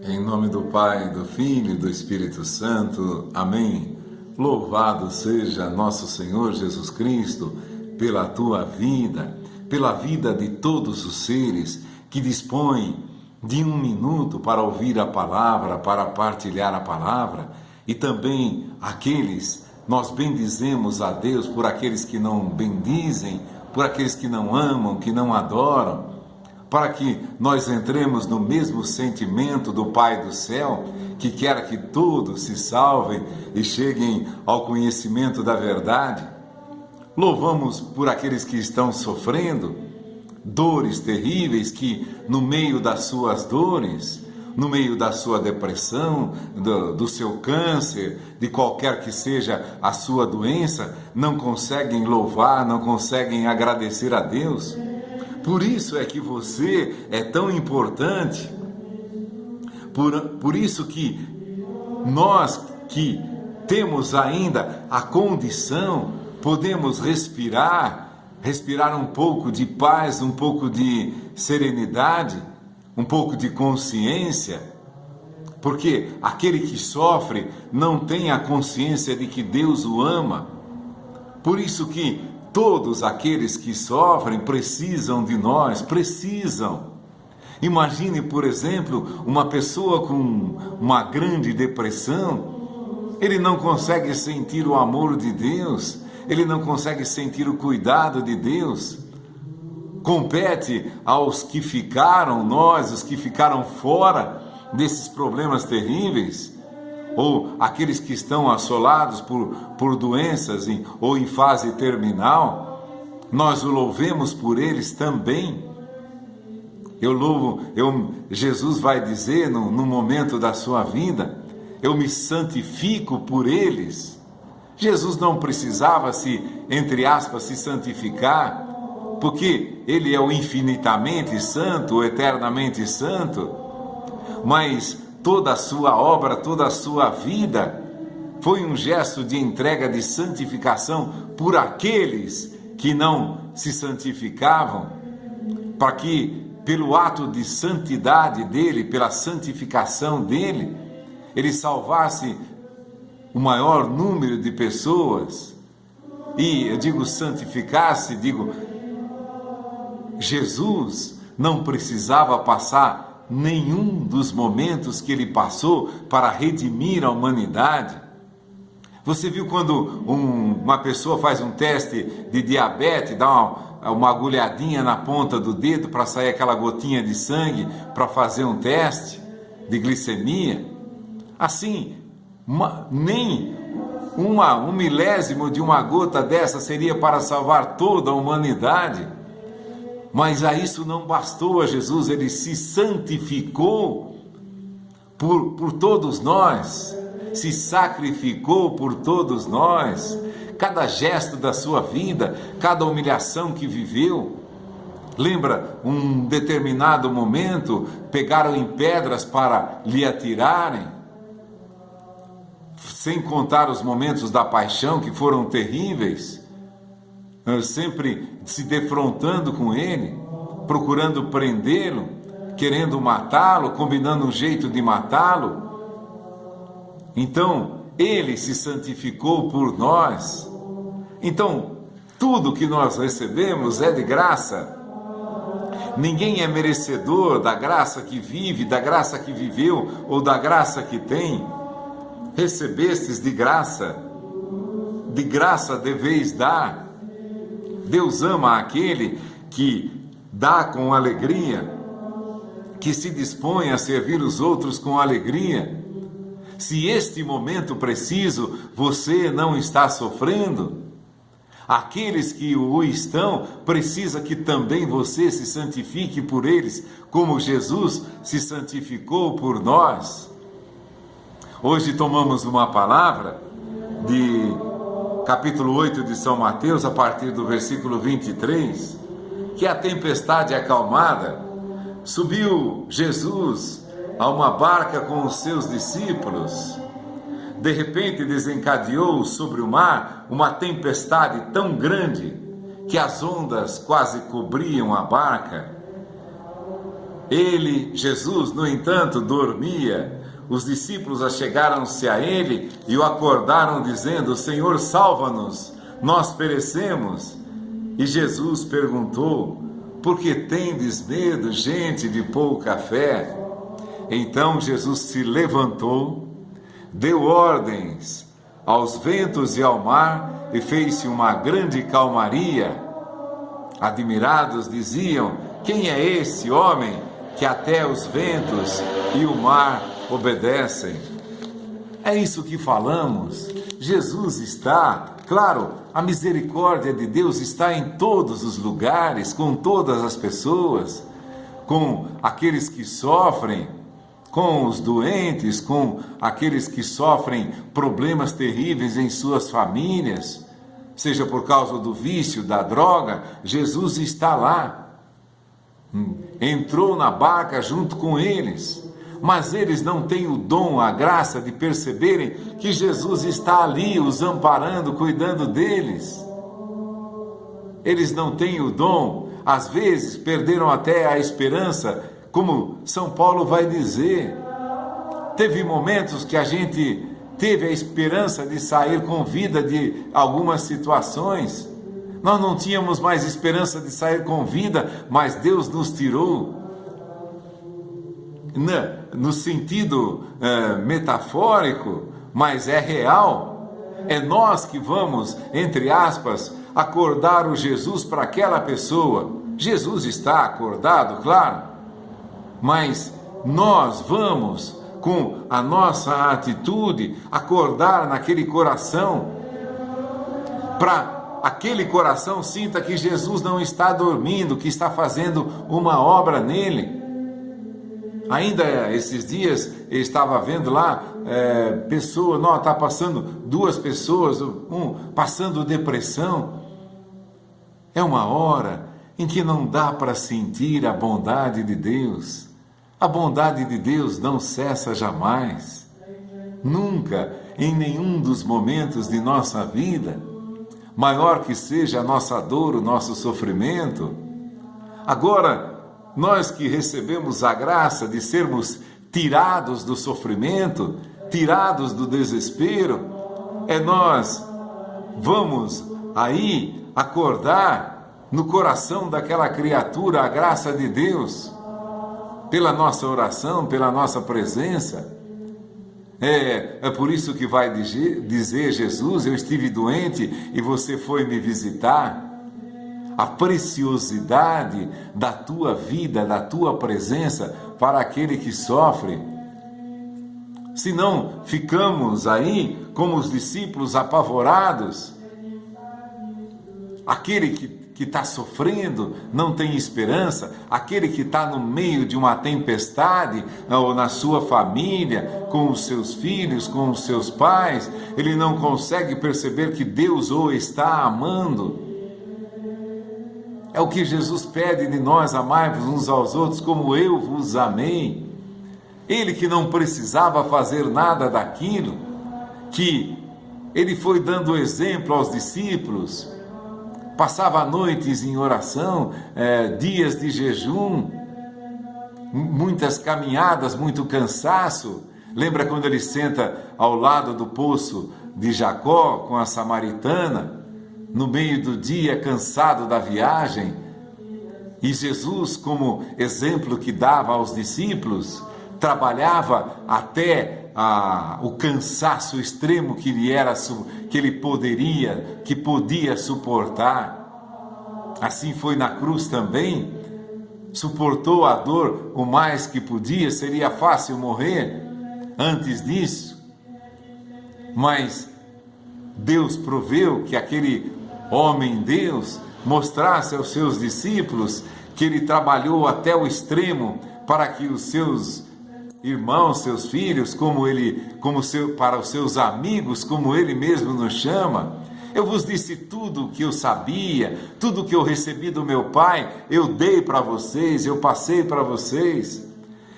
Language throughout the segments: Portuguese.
Em nome do Pai, do Filho e do Espírito Santo. Amém. Louvado seja nosso Senhor Jesus Cristo pela tua vida, pela vida de todos os seres que dispõem de um minuto para ouvir a palavra, para partilhar a palavra, e também aqueles, nós bendizemos a Deus por aqueles que não bendizem, por aqueles que não amam, que não adoram, para que nós entremos no mesmo sentimento do Pai do céu, que quer que todos se salvem e cheguem ao conhecimento da verdade. Louvamos por aqueles que estão sofrendo dores terríveis, que no meio das suas dores, no meio da sua depressão, do seu câncer, de qualquer que seja a sua doença, não conseguem louvar, não conseguem agradecer a Deus. Por isso é que você é tão importante, por isso que nós que temos ainda a condição, podemos respirar um pouco de paz, um pouco de serenidade, um pouco de consciência, porque aquele que sofre não tem a consciência de que Deus o ama. Por isso que todos aqueles que sofrem precisam de nós, precisam. Imagine, por exemplo, uma pessoa com uma grande depressão, ele não consegue sentir o amor de Deus, ele não consegue sentir o cuidado de Deus. Compete aos que ficaram, nós, os que ficaram fora desses problemas terríveis, ou aqueles que estão assolados por doenças ou em fase terminal, nós o louvemos por eles também. Jesus vai dizer no momento da sua vida, eu me santifico por eles. Jesus não precisava entre aspas, se santificar, porque ele é o infinitamente santo, o eternamente santo, mas toda a sua obra, toda a sua vida foi um gesto de entrega, de santificação por aqueles que não se santificavam, para que pelo ato de santidade dele, pela santificação dele, ele salvasse o maior número de pessoas. E eu digo santificasse, Jesus não precisava passar nenhum dos momentos que ele passou para redimir a humanidade. Você viu quando uma pessoa faz um teste de diabetes, dá uma agulhadinha na ponta do dedo para sair aquela gotinha de sangue para fazer um teste de glicemia? Assim, nem um milésimo de uma gota dessa seria para salvar toda a humanidade. Mas a isso não bastou a Jesus, ele se santificou por todos nós, se sacrificou por todos nós. Cada gesto da sua vida, cada humilhação que viveu. Lembra, um determinado momento, pegaram em pedras para lhe atirarem, sem contar os momentos da paixão que foram terríveis, sempre se defrontando com ele, procurando prendê-lo, querendo matá-lo, combinando um jeito de matá-lo. Então, ele se santificou por nós. Então, tudo que nós recebemos é de graça. Ninguém é merecedor da graça que vive, da graça que viveu ou da graça que tem. Recebestes de graça deveis dar. Deus ama aquele que dá com alegria, que se dispõe a servir os outros com alegria. Se este momento preciso você não está sofrendo, aqueles que o estão, precisa que também você se santifique por eles, como Jesus se santificou por nós. Hoje tomamos uma palavra de capítulo 8 de São Mateus, a partir do versículo 23, que a tempestade acalmada, subiu Jesus a uma barca com os seus discípulos. De repente desencadeou sobre o mar uma tempestade tão grande que as ondas quase cobriam a barca. Jesus, no entanto, dormia. Os discípulos achegaram-se a ele e o acordaram, dizendo: Senhor, salva-nos, nós perecemos. E Jesus perguntou: por que tendes medo, gente de pouca fé? Então Jesus se levantou, deu ordens aos ventos e ao mar, e fez-se uma grande calmaria. Admirados diziam: quem é esse homem que até os ventos e o mar obedecem? É isso que falamos. Jesus está, claro, a misericórdia de Deus está em todos os lugares, com todas as pessoas, com aqueles que sofrem, com os doentes, com aqueles que sofrem problemas terríveis em suas famílias, seja por causa do vício, da droga. Jesus está lá, entrou na barca junto com eles, mas eles não têm o dom, a graça de perceberem que Jesus está ali, os amparando, cuidando deles. Eles não têm o dom, às vezes perderam até a esperança, como São Paulo vai dizer. Teve momentos que a gente teve a esperança de sair com vida de algumas situações. Nós não tínhamos mais esperança de sair com vida, mas Deus nos tirou. No sentido metafórico, mas é real. É nós que vamos, entre aspas, acordar o Jesus para aquela pessoa. Jesus está acordado, claro, mas nós vamos, com a nossa atitude, acordar naquele coração, para aquele coração sinta que Jesus não está dormindo, que está fazendo uma obra nele. Ainda esses dias eu estava vendo lá, está passando duas pessoas, passando depressão. É uma hora em que não dá para sentir a bondade de Deus. A bondade de Deus não cessa jamais, nunca, em nenhum dos momentos de nossa vida, maior que seja a nossa dor, o nosso sofrimento. Agora, nós que recebemos a graça de sermos tirados do sofrimento, tirados do desespero, nós vamos aí acordar no coração daquela criatura a graça de Deus, pela nossa oração, pela nossa presença. É por isso que vai dizer Jesus: eu estive doente e você foi me visitar. A preciosidade da tua vida, da tua presença para aquele que sofre. Se não ficamos aí como os discípulos apavorados, aquele que está sofrendo, não tem esperança, aquele que está no meio de uma tempestade, ou na sua família, com os seus filhos, com os seus pais, ele não consegue perceber que Deus o está amando. É o que Jesus pede de nós: amai-vos uns aos outros como eu vos amei. Ele que não precisava fazer nada daquilo, que ele foi dando exemplo aos discípulos, passava noites em oração, dias de jejum, muitas caminhadas, muito cansaço. Lembra quando ele senta ao lado do poço de Jacó com a samaritana, no meio do dia, cansado da viagem? E Jesus, como exemplo que dava aos discípulos, trabalhava até o cansaço extremo que ele podia suportar. Assim foi na cruz também, suportou a dor o mais que podia. Seria fácil morrer antes disso, mas Deus proveu que aquele homem Deus mostrasse aos seus discípulos que ele trabalhou até o extremo para que os seus irmãos, seus filhos, para os seus amigos, como ele mesmo nos chama. Eu vos disse tudo o que eu sabia, tudo o que eu recebi do meu Pai, eu dei para vocês, eu passei para vocês.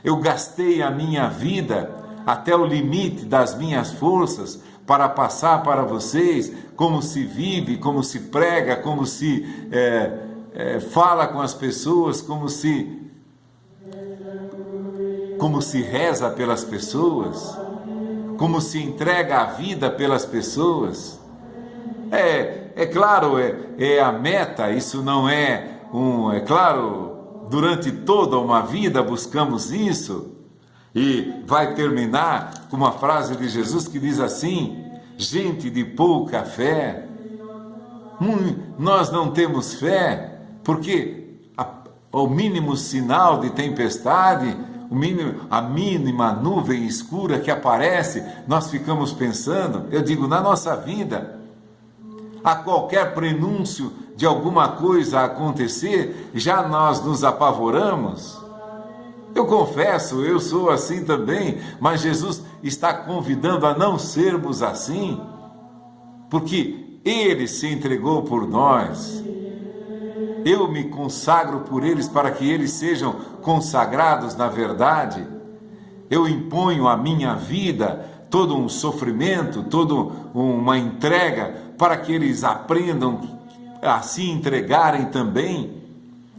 Eu gastei a minha vida até o limite das minhas forças para passar para vocês como se vive, como se prega, como se fala com as pessoas, como se como se reza pelas pessoas, como se entrega a vida pelas pessoas. É claro, é a meta, isso não é é claro, durante toda uma vida buscamos isso, e vai terminar com uma frase de Jesus que diz assim: gente de pouca fé, nós não temos fé, porque o mínimo sinal de tempestade, a mínima nuvem escura que aparece, nós ficamos pensando, eu digo, na nossa vida, a qualquer prenúncio de alguma coisa acontecer, já nós nos apavoramos. Eu confesso, eu sou assim também, mas Jesus está convidando a não sermos assim, porque Ele se entregou por nós. Eu me consagro por eles para que eles sejam consagrados na verdade. Eu imponho a minha vida, todo um sofrimento, toda uma entrega, para que eles aprendam a se entregarem também.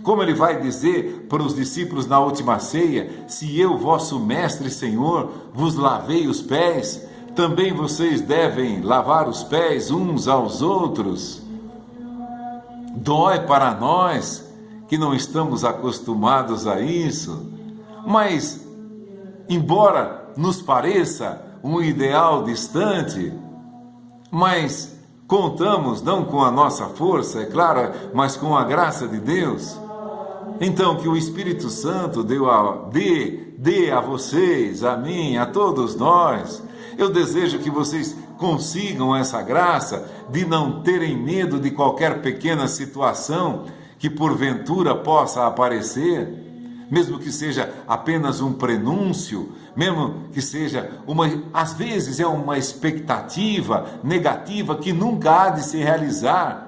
Como ele vai dizer para os discípulos na última ceia: se eu, vosso mestre e Senhor, vos lavei os pés, também vocês devem lavar os pés uns aos outros. Dói para nós que não estamos acostumados a isso, mas, embora nos pareça um ideal distante, mas contamos não com a nossa força, é claro, mas com a graça de Deus. Então, que o Espírito Santo dê a vocês, a mim, a todos nós. Eu desejo que vocês consigam essa graça de não terem medo de qualquer pequena situação que porventura possa aparecer, mesmo que seja apenas um prenúncio, mesmo que seja às vezes é uma expectativa negativa que nunca há de se realizar.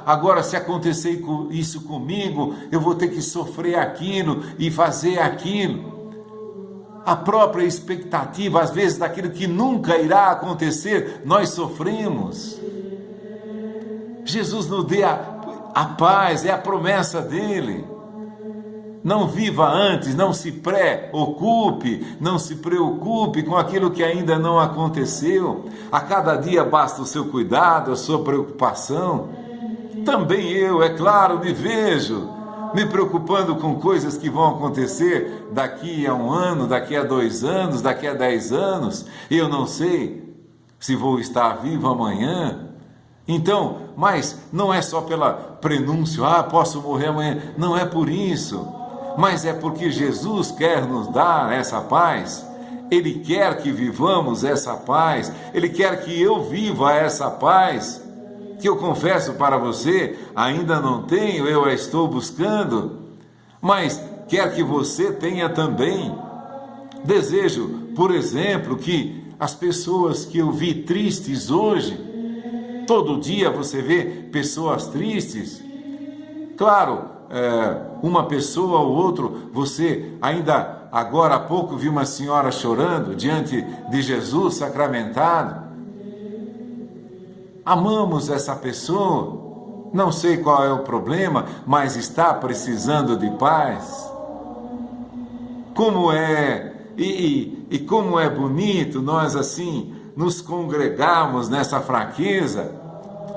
Agora se acontecer isso comigo, eu vou ter que sofrer aquilo e fazer aquilo. A própria expectativa, às vezes, daquilo que nunca irá acontecer, nós sofremos. Jesus nos dê a paz, é a promessa dele. Não viva antes, não se preocupe, não se preocupe com aquilo que ainda não aconteceu. A cada dia basta o seu cuidado, a sua preocupação. Também eu, é claro, me vejo me preocupando com coisas que vão acontecer daqui a 1 ano, daqui a 2 anos, daqui a 10 anos. Eu não sei se vou estar vivo amanhã. Então, mas não é só pela prenúncio, posso morrer amanhã. Não é por isso, mas é porque Jesus quer nos dar essa paz. Ele quer que vivamos essa paz. Ele quer que eu viva essa paz, que eu confesso para você, ainda não tenho, eu a estou buscando, mas quer que você tenha também. Desejo, por exemplo, que as pessoas que eu vi tristes hoje, todo dia você vê pessoas tristes, claro, uma pessoa ou outra, você ainda agora há pouco viu uma senhora chorando diante de Jesus sacramentado. Amamos essa pessoa, não sei qual é o problema, mas está precisando de paz. Como é, e como é bonito nós assim nos congregarmos nessa fraqueza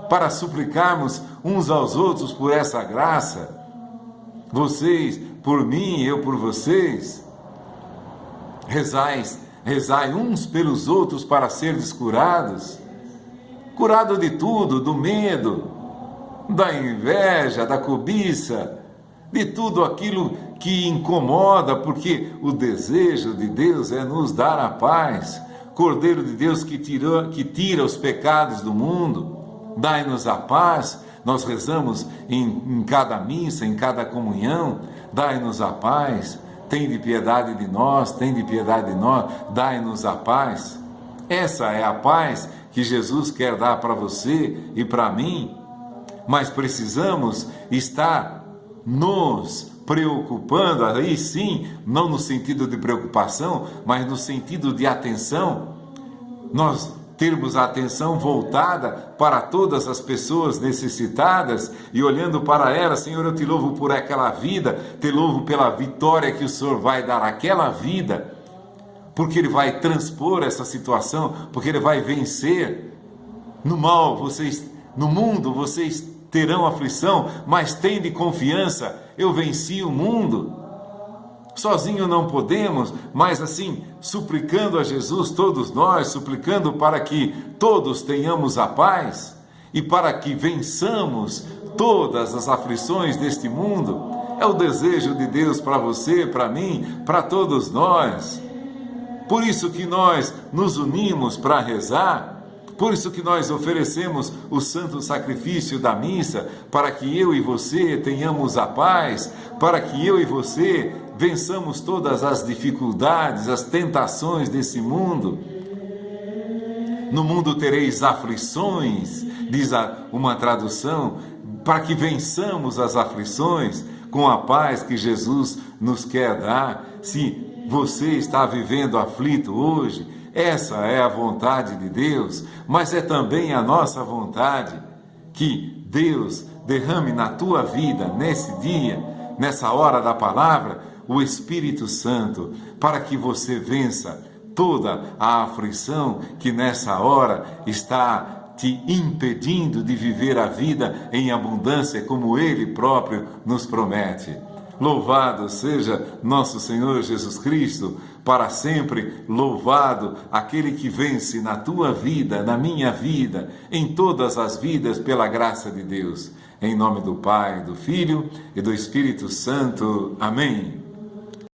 para suplicarmos uns aos outros por essa graça. Vocês por mim, eu por vocês. Rezai uns pelos outros para serdes curados. Curado de tudo, do medo, da inveja, da cobiça, de tudo aquilo que incomoda, porque o desejo de Deus é nos dar a paz. Cordeiro de Deus que tira os pecados do mundo, dai-nos a paz. Nós rezamos em cada missa, em cada comunhão, dai-nos a paz. Tende piedade de nós, tende piedade de nós, dai-nos a paz. Essa é a paz que Jesus quer dar para você e para mim, mas precisamos estar nos preocupando, aí sim, não no sentido de preocupação, mas no sentido de atenção. Nós termos a atenção voltada para todas as pessoas necessitadas e olhando para elas, Senhor, eu te louvo por aquela vida, te louvo pela vitória que o Senhor vai dar àquela vida, porque Ele vai transpor essa situação, porque Ele vai vencer. No mal, no mundo, vocês terão aflição, mas tende confiança, eu venci o mundo. Sozinho não podemos, mas assim, suplicando a Jesus, todos nós, suplicando para que todos tenhamos a paz e para que vençamos todas as aflições deste mundo. É o desejo de Deus para você, para mim, para todos nós. Por isso que nós nos unimos para rezar, por isso que nós oferecemos o santo sacrifício da missa, para que eu e você tenhamos a paz, para que eu e você vençamos todas as dificuldades, as tentações desse mundo. No mundo tereis aflições, diz uma tradução, para que vençamos as aflições com a paz que Jesus nos quer dar. Se você está vivendo aflito hoje, essa é a vontade de Deus, mas é também a nossa vontade que Deus derrame na tua vida, nesse dia, nessa hora da palavra, o Espírito Santo, para que você vença toda a aflição que nessa hora está te impedindo de viver a vida em abundância como Ele próprio nos promete. Louvado seja nosso Senhor Jesus Cristo, para sempre louvado aquele que vence na tua vida, na minha vida, em todas as vidas, pela graça de Deus. Em nome do Pai, do Filho e do Espírito Santo. Amém.